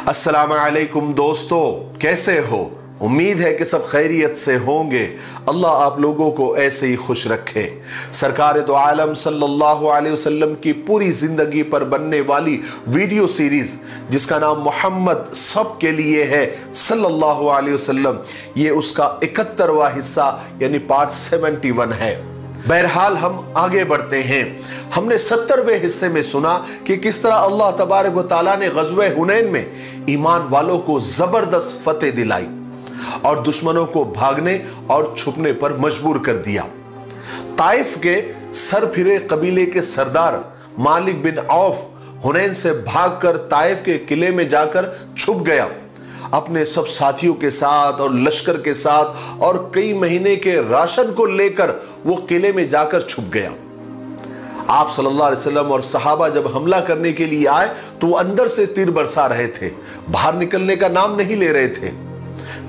अस्सलाम वालेकुम दोस्तों, कैसे हो? उम्मीद है कि सब खैरियत से होंगे। अल्लाह आप लोगों को ऐसे ही खुश रखे। सरकार दो आलम सल्लल्लाहु अलैहि वसल्लम की पूरी ज़िंदगी पर बनने वाली वीडियो सीरीज़ जिसका नाम मोहम्मद सब के लिए है सल्लल्लाहु अलैहि वसल्लम, ये उसका 71वां हिस्सा यानी पार्ट 71 है। बहरहाल हम आगे बढ़ते हैं। हमने 70वें हिस्से में सुना कि किस तरह अल्लाह तबारक व तआला ने ग़ज़वे हुनैन में ईमान वालों को ज़बरदस्त फतेह दिलाई और दुश्मनों को भागने और छुपने पर मजबूर कर दिया। ताइफ के सरफिरे कबीले के सरदार मालिक बिन औफ हुनैन से भागकर ताइफ के किले में जाकर छुप गया, अपने सब साथियों के साथ और लश्कर के साथ, और कई महीने के राशन को लेकर वो किले में जाकर छुप गया। आप सल्लल्लाहु अलैहि वसल्लम और सहाबा जब हमला करने के लिए आए तो वो अंदर से तीर बरसा रहे थे, बाहर निकलने का नाम नहीं ले रहे थे।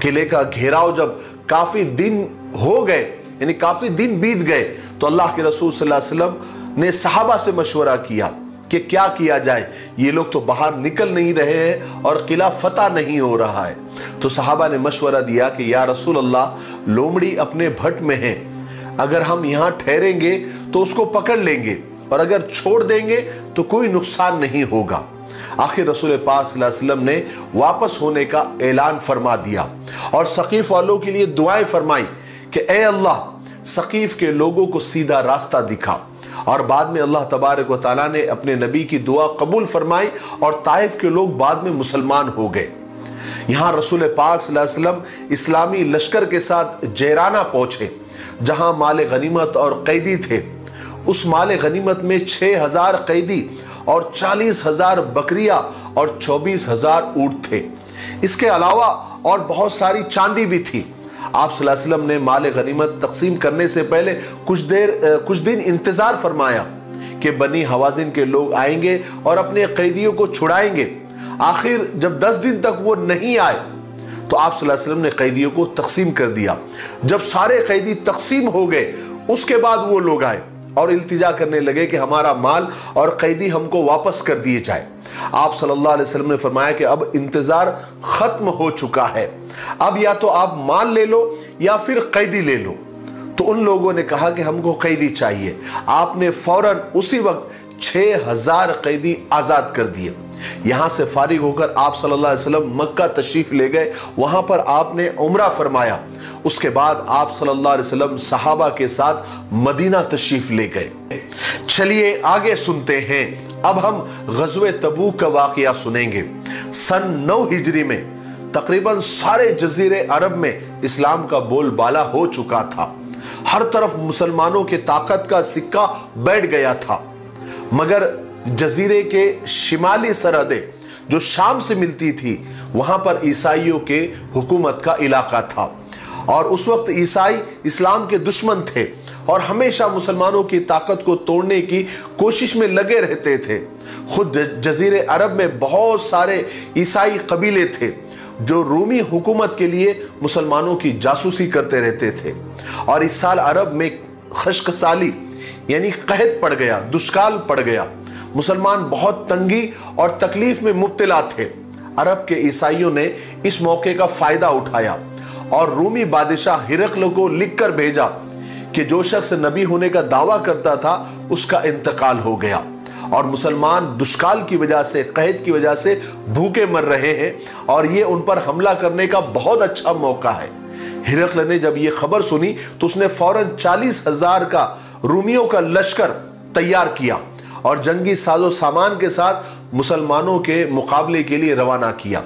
किले का घेराव जब काफी दिन हो गए यानी काफी दिन बीत गए तो अल्लाह के रसूल सल्लल्लाहु अलैहि वसल्लम ने सहाबा से मशवरा किया कि क्या किया जाए, ये लोग तो बाहर निकल नहीं रहे हैं और किला फतह नहीं हो रहा है। तो सहाबा ने मशवरा दिया कि या रसूल अल्लाह, लोमड़ी अपने भट्ट में है, अगर हम यहाँ ठहरेंगे तो उसको पकड़ लेंगे और अगर छोड़ देंगे तो कोई नुकसान नहीं होगा। आखिर रसूल पाक सल्लल्लाहु अलैहि वसल्लम ने वापस होने का ऐलान फरमा दिया और सकीफ वालों के लिए दुआएं फरमाई कि ए अल्लाह, सकीफ के लोगों को सीधा रास्ता दिखा। और बाद में अल्लाह तबारक व तआला ने अपने नबी की दुआ कबूल फरमाई और ताइफ के लोग बाद में मुसलमान हो गए। यहाँ रसूल पाक सल्लल्लाहु अलैहि वसल्लम इस्लामी लश्कर के साथ जैराना पहुंचे, जहां माल गनीमत और कैदी थे। उस माल गनीमत में 6000 कैदी और 40,000 बकरियां और 24,000 ऊंट थे। इसके अलावा और बहुत सारी चांदी भी थी। आप सल्लल्लाहु अलैहि वसल्लम ने माल गनीमत तकसीम करने से पहले कुछ दिन इंतजार फरमाया कि बनी हवाजिन के लोग आएंगे और अपने कैदियों को छुड़ाएंगे। आखिर जब 10 दिन तक वो नहीं आए तो आप सल्लल्लाहु अलैहि वसल्लम ने कैदियों को तकसीम कर दिया। जब सारे कैदी तकसीम हो गए उसके बाद वो लोग आए और इल्तिजा करने लगे कि हमारा माल और कैदी हमको वापस कर दिए जाए। आप सल्लल्लाहु अलैहि वसल्लम ने फरमाया कि अब इंतजार खत्म हो चुका है, अब या तो आप माल ले लो या फिर कैदी ले लो। तो उन लोगों ने कहा कि हमको कैदी चाहिए। आपने फौरन उसी वक्त 6000 कैदी आजाद कर दिए। यहां से फारिग होकर आप सल्लल्लाहु अलैहि वसल्लम मक्का तशरीफ ले गए, वहां पर आपने उम्रा फरमाया। उसके बाद आप सल्लल्लाहु अलैहि वसल्लम सहाबा के साथ मदीना तशरीफ ले गए। चलिए आगे सुनते हैं। अब हम ग़ज़वे तबूक का वाक़या सुनेंगे। सन 9 हिजरी में तकरीबन सारे जजीरे अरब में इस्लाम का बोलबाला हो चुका था। हर तरफ मुसलमानों के ताकत का सिक्का बैठ गया था, मगर जजीरे के शिमाली सरहदें जो शाम से मिलती थी वहां पर ईसाइयों के हुकूमत का इलाका था और उस वक्त ईसाई इस्लाम के दुश्मन थे और हमेशा मुसलमानों की ताकत को तोड़ने की कोशिश में लगे रहते थे। खुद जजीरे अरब में बहुत सारे ईसाई कबीले थे जो रूमी हुकूमत के लिए मुसलमानों की जासूसी करते रहते थे। और इस साल अरब में खश्कसाली यानी कहत पड़ गया, दुष्काल पड़ गया। मुसलमान बहुत तंगी और तकलीफ में मुब्तला थे। अरब के ईसाइयों ने इस मौके का फायदा उठाया और रूमी बादशाह हिरकल को लिखकर भेजा कि जो शख्स नबी होने का दावा करता था उसका इंतकाल हो गया और मुसलमान दुष्काल की वजह से, कहत की वजह से भूखे मर रहे हैं और ये उन पर हमला करने का बहुत अच्छा मौका है। हिरकल ने जब ये खबर सुनी तो उसने फौरन 40,000 का रूमियों का लश्कर तैयार किया और जंगी साजो सामान के साथ मुसलमानों के मुकाबले के लिए रवाना किया।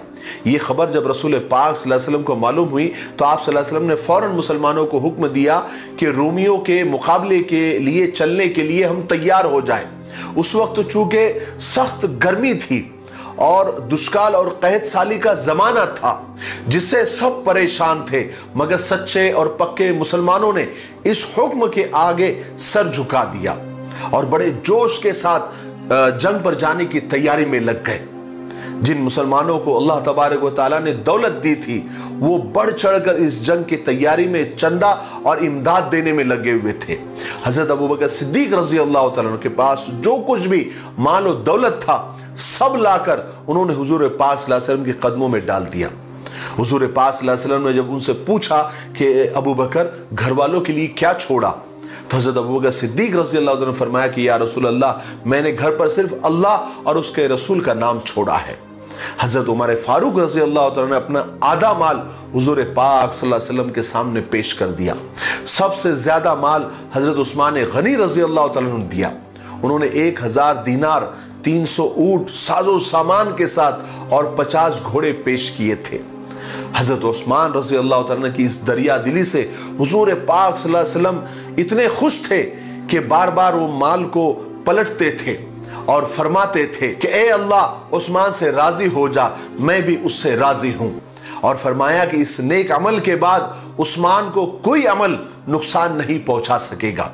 ये खबर जब रसूल पाक सल्लल्लाहु अलैहि वसल्लम को मालूम हुई तो आप सल्लल्लाहु अलैहि वसल्लम ने फौरन मुसलमानों को हुक्म दिया कि रूमियों के मुकाबले के लिए चलने के लिए हम तैयार हो जाएं। उस वक्त चूंकि सख्त गर्मी थी और दुष्काल और कहत साली का जमाना था जिससे सब परेशान थे, मगर सच्चे और पक्के मुसलमानों ने इस हुक्म के आगे सर झुका दिया और बड़े जोश के साथ जंग पर जाने की तैयारी में लग गए। जिन मुसलमानों को अल्लाह तबारक व तआला ने दौलत दी थी, वो बढ़ चढ़कर इस जंग की तैयारी में चंदा और इमदाद देने में लगे हुए थे। हजरत अबू बकर सिद्दीक रजी अल्लाह तआला अन्हु के पास जो कुछ भी माल और दौलत था, सब लाकर उन्होंने हुजूर पाक सल्लल्लाहु अलैहि वसल्लम के कदमों में डाल दिया। हुजूर पाक सल्लल्लाहु अलैहि वसल्लम ने जब उनसे पूछा कि अबू बकर, घर वालों के लिए क्या छोड़ा, तो हज़रत अबू बकर सिद्दीक रज़ी अल्लाह अन्हु ने फरमाया कि या रसूल अल्लाह, मैंने घर पर सिर्फ अल्लाह और उसके रसूल का नाम छोड़ा है। हज़रत उमर फारूक रज़ी अल्लाह अन्हु ने अपना आधा माल हुजूर पाक सल्लल्लाहु अलैहि वसल्लम के सामने पेश कर दिया। सबसे ज्यादा माल हज़रत उस्मान गनी रज़ी अल्लाह अन्हु ने दिया। उन्होंने 1000 दीनार, 300 ऊंट साजो सामान के साथ और 50 घोड़े पेश किए थे। हजरत उस्मान रजी अल्लाह तआला की इस दरिया दिली से हुजूर पाक सल्लल्लाहु अलैहि वसल्लम इतने खुश थे कि बार बार वो माल को पलटते थे और फरमाते थे कि ए अल्लाह, उस्मान से राजी हो जा, मैं भी उससे राजी हूं। और फरमाया कि इस नेक अमल के बाद उस्मान को कोई अमल नुकसान नहीं पहुंचा सकेगा।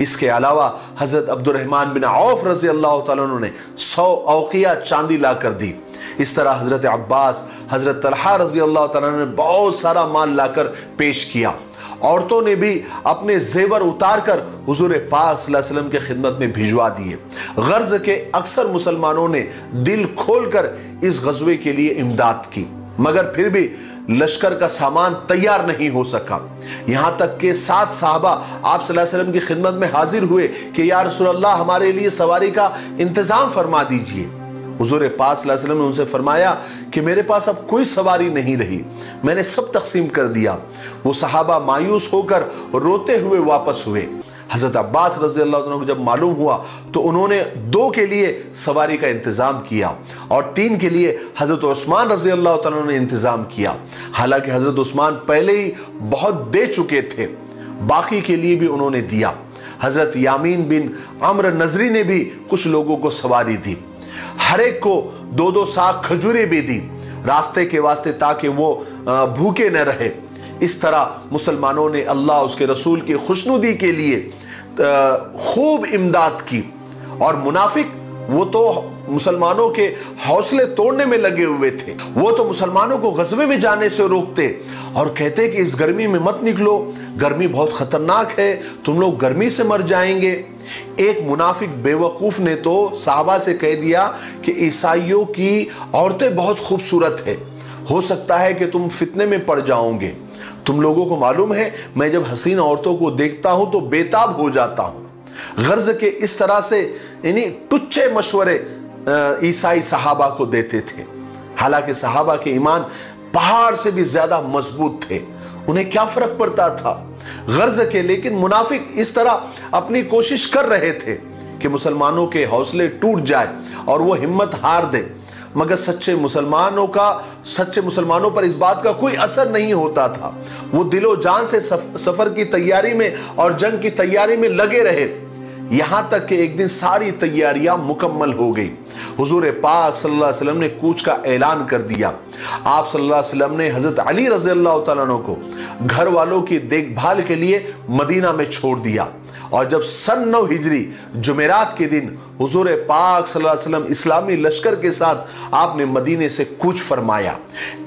इसके अलावा हजरत अब्दुर्रहमान बिन औफ रजी अल्लाह तआला अन्हु ने 100 औकिया चांदी ला कर दी। इस तरह हजरत अब्बास, हजरत तलहा रजी अल्लाह तआला ने बहुत सारा माल लाकर पेश किया। औरतों ने भी अपने जेवर उतार कर हुजूर पाक सल्लल्लाहु अलैहि वसल्लम के खिदमत में भिजवा दिए। गर्ज के अक्सर मुसलमानों ने दिल खोलकर इस गजवे के लिए इमदाद की, मगर फिर भी लश्कर का सामान तैयार नहीं हो सका। यहां तक कि 7 साहबा आप सल्लल्लाहु अलैहि वसल्लम की खिदमत में हाजिर हुए कि या रसूल अल्लाह, हमारे लिए सवारी का इंतजाम फरमा दीजिए। हुजूर पाक सल्लल्लाहु अलैहि वसल्लम ने उनसे फरमाया कि मेरे पास अब कोई सवारी नहीं रही, मैंने सब तकसीम कर दिया। वो सहाबा मायूस होकर रोते हुए वापस हुए। हजरत अब्बास रजी अल्लाह अन्हु को जब मालूम हुआ तो उन्होंने 2 के लिए सवारी का इंतजाम किया और 3 के लिए हजरत उस्मान रजी अल्लाह अन्हु ने इंतजाम किया। हालांकि हजरत उस्मान पहले ही बहुत दे चुके थे, बाकी के लिए भी उन्होंने दिया। हजरत यामीन बिन अम्र नजरी ने भी कुछ लोगों को सवारी दी। हर एक को 2-2 साग खजूरें भी दी रास्ते के वास्ते, ताकि वो भूखे न रहे। इस तरह मुसलमानों ने अल्लाह उसके रसूल की खुशनुदी के लिए खूब इमदाद की। और मुनाफिक वो तो मुसलमानों के हौसले तोड़ने में लगे हुए थे। वो तो मुसलमानों को गज़वे में जाने से रोकते और कहते कि इस गर्मी में मत निकलो, गर्मी बहुत खतरनाक है, तुम लोग गर्मी से मर जाएंगे। एक मुनाफिक बेवकूफ ने तो साहबा से कह दिया कि ईसाइयों की औरतें बहुत खूबसूरत है, हो सकता है कि तुम फितने में पड़ जाओगे। तुम लोगों को मालूम है, मैं जब हसीन औरतों को देखता हूं तो बेताब हो जाता हूं। गर्ज के इस तरह से यानी टुच्चे मशवरे ईसाई सहाबा को देते थे। हालांकि सहाबा के ईमान पहाड़ से भी ज्यादा मजबूत थे, उन्हें क्या फर्क पड़ता था गर्ज के। लेकिन मुनाफिक इस तरह अपनी कोशिश कर रहे थे कि मुसलमानों के हौसले टूट जाए और वो हिम्मत हार दे, मगर सच्चे मुसलमानों पर इस बात का कोई असर नहीं होता था। वो दिलो जान से सफर की तैयारी में और जंग की तैयारी में लगे रहे, यहां तक कि एक दिन सारी तैयारियां मुकम्मल हो गई। हुजूर पाक सल्लल्लाहु अलैहि वसल्लम ने कूच का ऐलान कर दिया। आप सल्लल्लाहु अलैहि वसल्लम ने हजरत अली रज़ी अल्लाह तआला अन्हु को घर वालों की देखभाल के लिए मदीना में छोड़ दिया। और जब सन 9 हिजरी जुमेरात के दिन हुजूर पाक सल्लल्लाहु अलैहि वसल्लम इस्लामी लश्कर के साथ आपने मदीने से कूच फरमाया।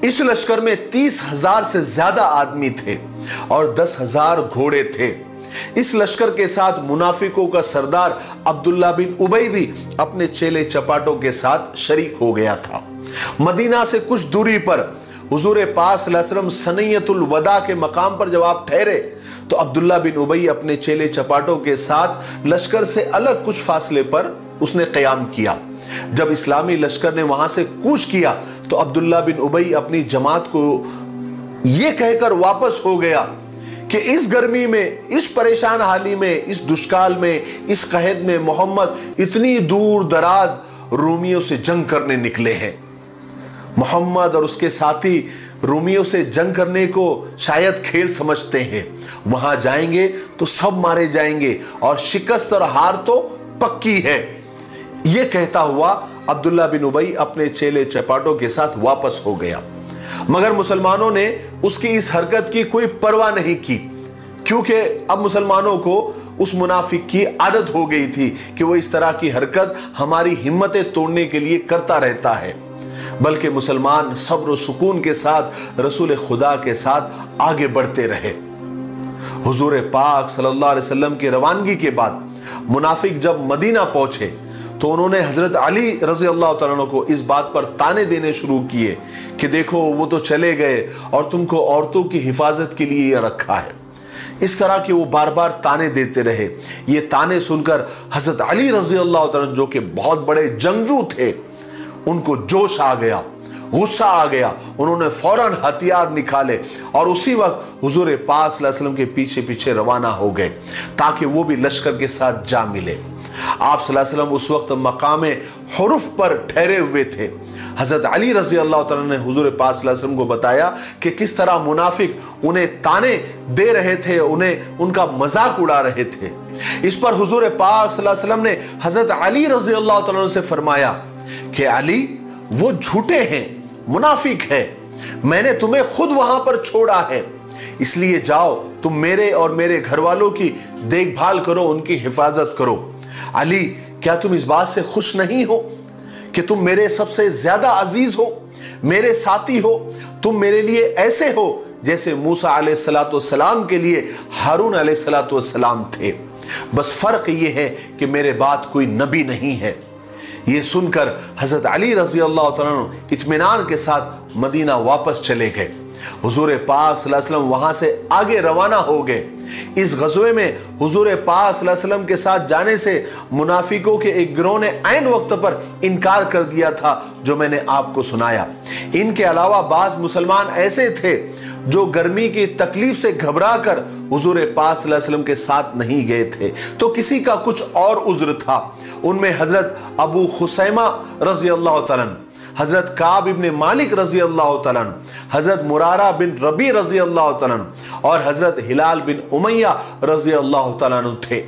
इस लश्कर में 30,000 से ज्यादा आदमी थे और 10,000 घोड़े थे। इस लश्कर के साथ मुनाफिकों का सरदार अब्दुल्ला बिन उबई भी अपने चेले चपाटों के साथ शरीक हो गया था। मदीना से कुछ दूरी पर हुजूर पाक सल्लल्लाहु अलैहि वसल्लम सनयतुल वदा के मकाम पर जब आप ठहरे तो अब्दुल्ला बिन उबई अपने चेले चपाटों के साथ लश्कर से अलग कुछ फासले पर उसने क़याम किया। जब इस्लामी लश्कर ने वहां से कूच किया तो अब्दुल्ला बिन उबई अपनी जमात को यह कहकर वापस हो गया कि इस गर्मी में, इस परेशान हाली में, इस दुष्काल में, इस कहद में मोहम्मद इतनी दूर दराज रोमियों से जंग करने निकले हैं। मोहम्मद और उसके साथी रोमियों से जंग करने को शायद खेल समझते हैं। वहां जाएंगे तो सब मारे जाएंगे और शिकस्त और हार तो पक्की है। यह कहता हुआ अब्दुल्ला बिन उबई अपने चेले चपाटों के साथ वापस हो गया, मगर मुसलमानों ने उसकी इस हरकत की कोई परवाह नहीं की, क्योंकि अब मुसलमानों को उस मुनाफिक की आदत हो गई थी कि वो इस तरह की हरकत हमारी हिम्मतें तोड़ने के लिए करता रहता है। बल्कि मुसलमान सब्र और सुकून के साथ रसूल खुदा के साथ आगे बढ़ते रहे। हुजूर पाक सल्लल्लाहु अलैहि वसल्लम की रवानगी के बाद मुनाफिक जब मदीना पहुंचे तो उन्होंने हजरत अली रजी अल्लाह तआला अन्हु को इस बात पर ताने देने शुरू किए कि देखो वो तो चले गए और तुमको औरतों की हिफाजत के लिए यह रखा है। इस तरह के वो बार बार ताने देते रहे। ये ताने सुनकर हजरत अली रजी अल्लाह तआला जो कि बहुत बड़े जंगजू थे, उनको जोश आ गया, गुस्सा आ गया। उन्होंने फौरन हथियार निकाले और उसी वक्त हुजूर पाक सल्लल्लाहु अलैहि वसल्लम के पीछे पीछे रवाना हो गए ताकि वो भी लश्कर के साथ जा मिले। आप सल्लल्लाहु अलैहि वसल्लम उस वक्त मकामे हुरुफ पर ठहरे हुए थे। हजरत अली रजी अल्लाह तआला ने हुजूर पाक सल्लल्लाहु अलैहि वसल्लम को बताया कि किस तरह मुनाफिक उन्हें ताने दे रहे थे, उन्हें उनका मजाक उड़ा रहे थे। इस पर हुजूर पाक सल्लल्लाहु अलैहि वसल्लम ने हजरत अली रजी अल्लाह तआला से फरमाया कि अली वो झूठे हैं, मुनाफिक है, मैंने तुम्हें खुद वहां पर छोड़ा है, इसलिए जाओ तुम मेरे और मेरे घर वालों की देखभाल करो, उनकी हिफाजत करो। अली क्या तुम इस बात से खुश नहीं हो कि तुम मेरे सबसे ज्यादा अजीज हो, मेरे साथी हो, तुम मेरे लिए ऐसे हो जैसे मूसा अलैहिस्सलाम के लिए हारून अलैहिस्सलाम थे, बस फर्क ये है कि मेरे बाद कोई नबी नहीं है। ये सुनकर हजरत अली रजी अल्लाह तआला अन्हु इत्मीनान के साथ मदीना वापस चले गए। हुजूर पाक सल्लल्लाहु अलैहि वसल्लम वहां से आगे रवाना हो गए। इस गज़वे में हुजूर पाक सल्लल्लाहु अलैहि वसल्लम के साथ जाने से मुनाफिकों के एक गिरोह ने ऐन वक्त पर इनकार कर दिया था, जो मैंने आपको सुनाया। इनके अलावा बाज मुसलमान ऐसे थे जो गर्मी की तकलीफ से घबरा कर हुजूर पाक सल्लल्लाहु अलैहि वसल्लम के साथ नहीं गए थे, तो किसी का कुछ और उज़्र था। उनमें हजरत अबू खुसैमा रजी अल्लाह तआला अन्हु, हजरत काब इब्न मालिक रजी अल्लाह तआला अन्हु, हजरत मुरारा बिन रबी रजी अल्लाह तआला अन्हु और हजरत हिलाल बिन उमैया रजी अल्लाह तआला अन्हु थे।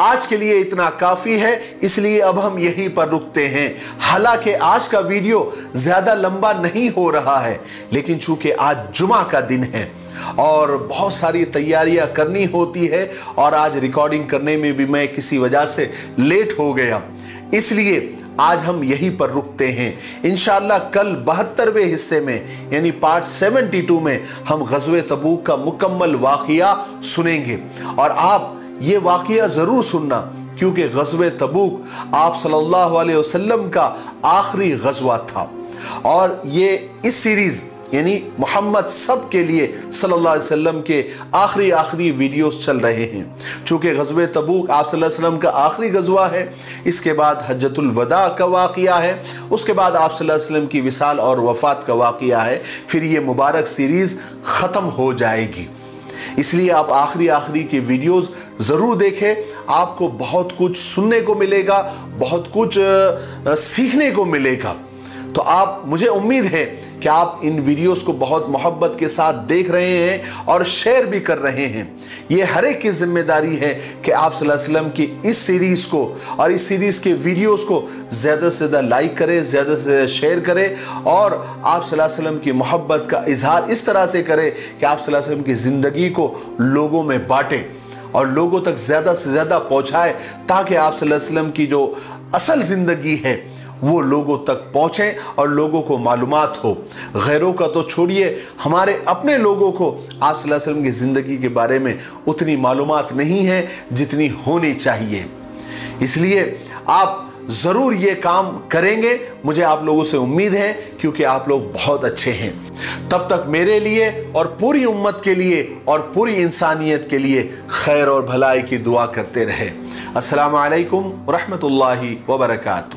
आज के लिए इतना काफी है, इसलिए अब हम यहीं पर रुकते हैं। हालांकि आज का वीडियो ज्यादा लंबा नहीं हो रहा है, लेकिन चूंकि आज जुमा का दिन है और बहुत सारी तैयारियां करनी होती है और आज रिकॉर्डिंग करने में भी मैं किसी वजह से लेट हो गया, इसलिए आज हम यहीं पर रुकते हैं। इंशाअल्लाह कल 72वें हिस्से में यानी पार्ट 72 में हम गज़वे तबूक का मुकम्मल वाक़िया सुनेंगे और आप ये वाक़िया ज़रूर सुनना, क्योंकि गज़वे तबूक आप सल्लल्लाहु अलैहि वसल्लम का आखिरी गज़वा था और ये इस सीरीज़ यानी मोहम्मद सब के लिए सल्लल्लाहु अलैहि वसल्लम के आखिरी वीडियोस चल रहे हैं। चूँकि गज़वे तबूक आप सल्लल्लाहु अलैहि वसल्लम का आखिरी गज़वा है, इसके बाद हज्जतुल वदा का वाक़िया है, उसके बाद आप सल्लल्लाहु अलैहि वसल्लम की विसाल और वफ़ात का वाक़िया है, फिर ये मुबारक सीरीज़ ख़त्म हो जाएगी। इसलिए आप आखिरी की वीडियोस ज़रूर देखें, आपको बहुत कुछ सुनने को मिलेगा, बहुत कुछ सीखने को मिलेगा। तो आप, मुझे उम्मीद है कि आप इन वीडियोस को बहुत मोहब्बत के साथ देख रहे हैं और शेयर भी कर रहे हैं। ये हर एक की जिम्मेदारी है कि आप सल्लल्लाहु अलैहि वसल्लम की इस सीरीज़ को और इस सीरीज़ के वीडियोस को ज़्यादा से ज़्यादा लाइक करें, ज़्यादा से ज़्यादा शेयर करें और आप सल्लल्लाहु अलैहि वसल्लम की मोहब्बत का इजहार इस तरह से करें कि आप सल्लल्लाहु अलैहि वसल्लम की ज़िंदगी को लोगों में बांटें और लोगों तक ज़्यादा से ज़्यादा पहुँचाएँ, ताकि आप सल्लल्लाहु अलैहि वसल्लम की जो असल ज़िंदगी है वो लोगों तक पहुँचे और लोगों को मालूमात हो। गैरों का तो छोड़िए, हमारे अपने लोगों को आप सल्लल्लाहु अलैहि वसल्लम की ज़िंदगी के बारे में उतनी मालूमात नहीं है जितनी होनी चाहिए। इसलिए आप ज़रूर ये काम करेंगे, मुझे आप लोगों से उम्मीद है, क्योंकि आप लोग बहुत अच्छे हैं। तब तक मेरे लिए और पूरी उम्मत के लिए और पूरी इंसानियत के लिए खैर और भलाई की दुआ करते रहे। अस्सलामु अलैकुम व रहमतुल्लाहि व बरकातुहू।